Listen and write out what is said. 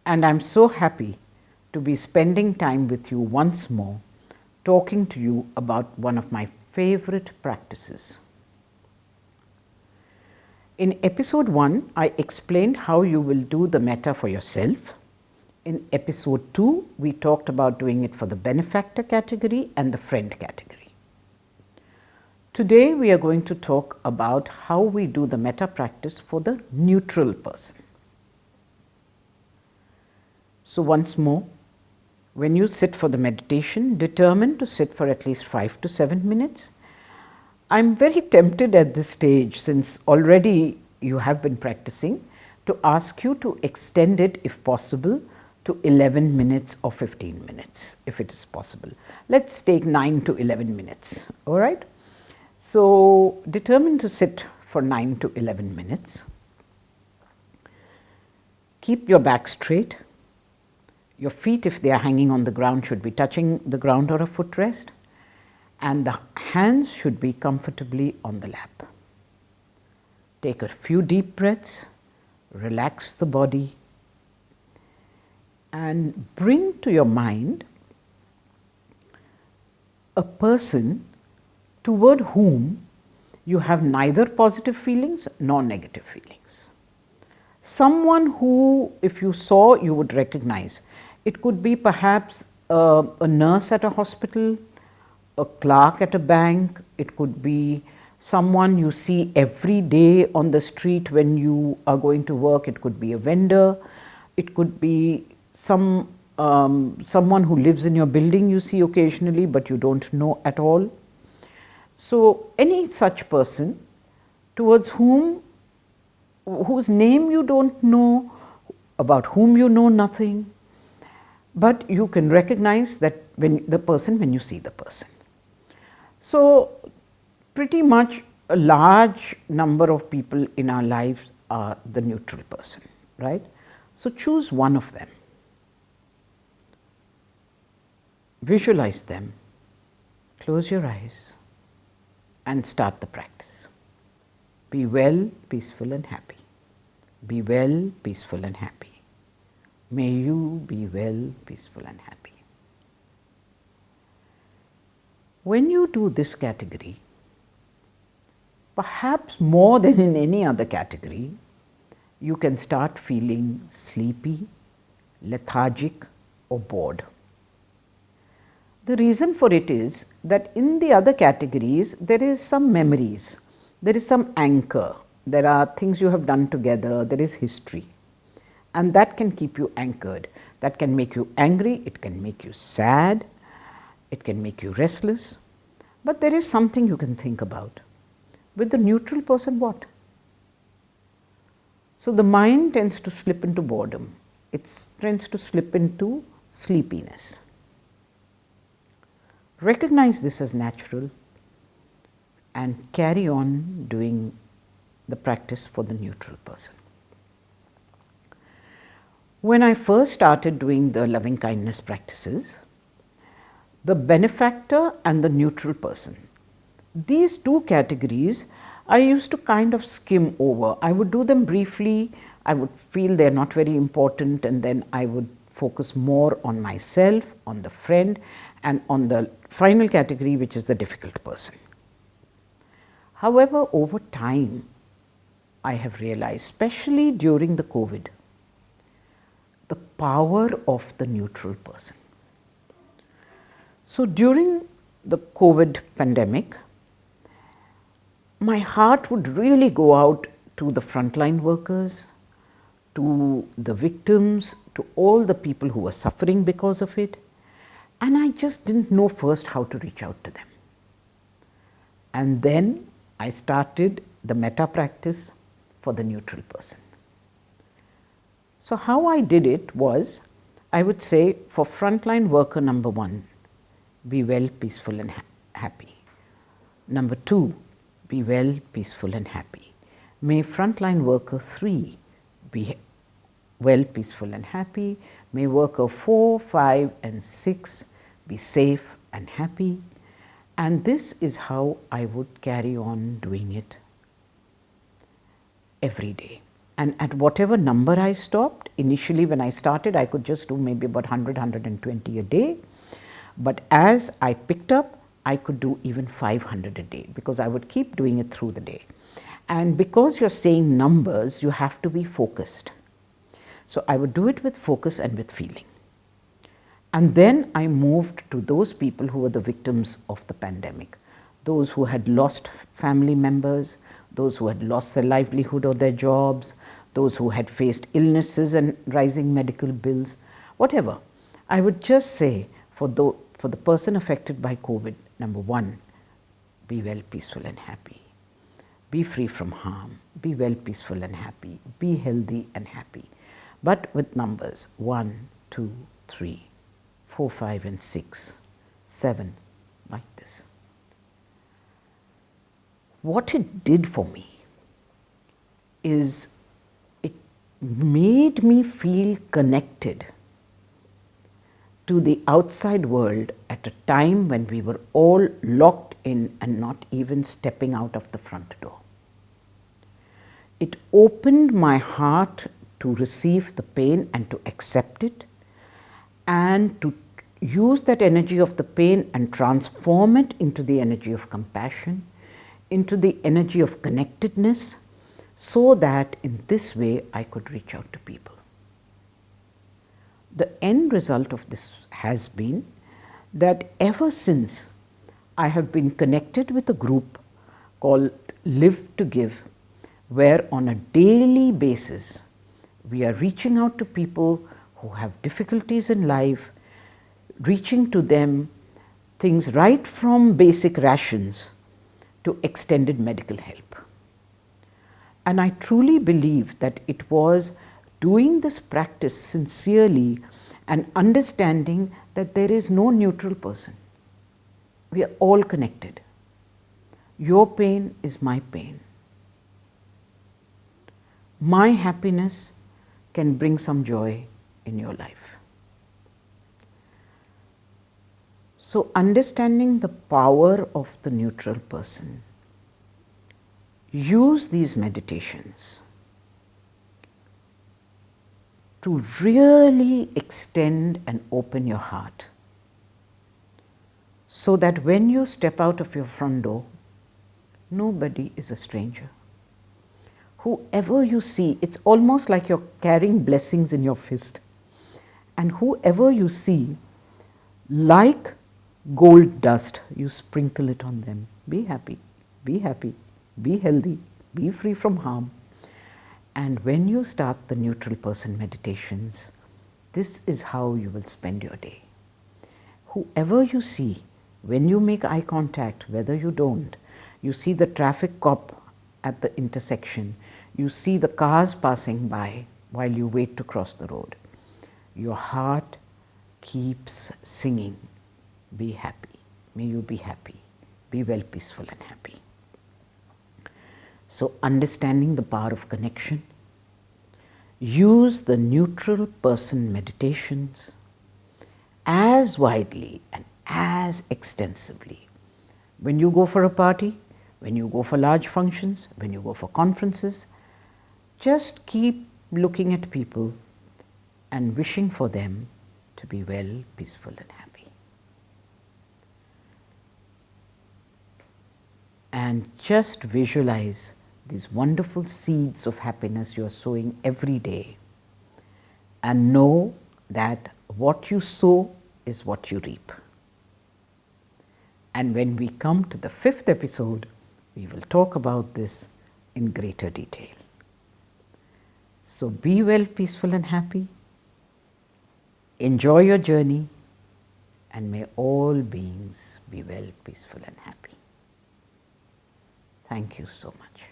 and I'm so happy to be spending time with you once more, talking to you about one of my favorite practices. In episode 1, I explained how you will do the metta for yourself. In episode 2, we talked about doing it for the benefactor category and the friend category. Today, we are going to talk about how we do the metta practice for the neutral person. So once more, when you sit for the meditation, determine to sit for at least 5 to 7 minutes. I'm very tempted at this stage, since already you have been practicing, to ask you to extend it, if possible, to 11 minutes or 15 minutes, if it is possible. Let's take 9 to 11 minutes, all right? So determine to sit for 9 to 11 minutes. Keep your back straight. Your feet, if they are hanging on the ground, should be touching the ground or a footrest, and the hands should be comfortably on the lap. Take a few deep breaths, relax the body, and bring to your mind a person toward whom you have neither positive feelings nor negative feelings. Someone who, if you saw, you would recognize. It could be perhaps a nurse at a hospital, a clerk at a bank. It could be someone you see every day on the street when you are going to work. It could be a vendor. It could be someone who lives in your building you see occasionally but you don't know at all. So any such person towards whose name you don't know, about whom you know nothing, but you can recognize that when you see the person. So pretty much a large number of people in our lives are the neutral person, right? So choose one of them. Visualize them, close your eyes, and start the practice. Be well, peaceful and happy. Be well, peaceful and happy. May you be well, peaceful and happy. When you do this category, perhaps more than in any other category, you can start feeling sleepy, lethargic or bored. The reason for it is that in the other categories, there is some memories, there is some anchor, there are things you have done together, there is history, and that can keep you anchored. That can make you angry, it can make you sad, it can make you restless, but there is something you can think about. With the neutral person, what? So the mind tends to slip into boredom, it tends to slip into sleepiness. Recognize this as natural and carry on doing the practice for the neutral person. When I first started doing the loving kindness practices, the benefactor and the neutral person, these two categories I used to kind of skim over. I would do them briefly, I would feel they're not very important, and then I would focus more on myself, on the friend, and on the final category, which is the difficult person. However, over time, I have realized, especially during the COVID, the power of the neutral person. So during the COVID pandemic, my heart would really go out to the frontline workers, to the victims, to all the people who were suffering because of it. And I just didn't know first how to reach out to them. And then I started the metta practice for the neutral person. So how I did it was, I would say for frontline worker number 1, be well, peaceful and happy. Number 2, be well, peaceful and happy. May frontline worker 3 be well, peaceful and happy. May worker 4, 5 and 6 be safe and happy. And this is how I would carry on doing it every day. And at whatever number I stopped, initially when I started, I could just do maybe about 100, 120 a day. But as I picked up, I could do even 500 a day because I would keep doing it through the day. And because you're saying numbers, you have to be focused. So I would do it with focus and with feeling. And then I moved to those people who were the victims of the pandemic, those who had lost family members, those who had lost their livelihood or their jobs, those who had faced illnesses and rising medical bills, whatever. I would just say for the person affected by COVID, number one, be well, peaceful and happy. Be free from harm. Be well, peaceful and happy. Be healthy and happy. But with numbers 1, 2, 3, 4, 5 and 6, 7, like this. What it did for me is it made me feel connected to the outside world at a time when we were all locked in and not even stepping out of the front door. It opened my heart to receive the pain and to accept it, and to use that energy of the pain and transform it into the energy of compassion, into the energy of connectedness, so that in this way I could reach out to people. The end result of this has been that ever since I have been connected with a group called Live to Give, where on a daily basis we are reaching out to people who have difficulties in life, reaching to them things right from basic rations to extended medical help. And I truly believe that it was doing this practice sincerely and understanding that there is no neutral person. We are all connected. Your pain is my pain. My happiness can bring some joy in your life. So understanding the power of the neutral person, use these meditations to really extend and open your heart, so that when you step out of your front door, nobody is a stranger. Whoever you see, it's almost like you're carrying blessings in your fist. And whoever you see, like gold dust, you sprinkle it on them. Be happy, be healthy, be free from harm. And when you start the neutral person meditations, this is how you will spend your day. Whoever you see, when you make eye contact, whether you don't, you see the traffic cop at the intersection, you see the cars passing by while you wait to cross the road. Your heart keeps singing, be happy, may you be happy, be well, peaceful and happy. So understanding the power of connection, use the neutral person meditations as widely and as extensively. When you go for a party, when you go for large functions, when you go for conferences, just keep looking at people and wishing for them to be well, peaceful and happy. And just visualize these wonderful seeds of happiness you are sowing every day, and know that what you sow is what you reap. And when we come to the 5th episode, we will talk about this in greater detail. So be well, peaceful and happy. Enjoy your journey, and may all beings be well, peaceful and happy. Thank you so much.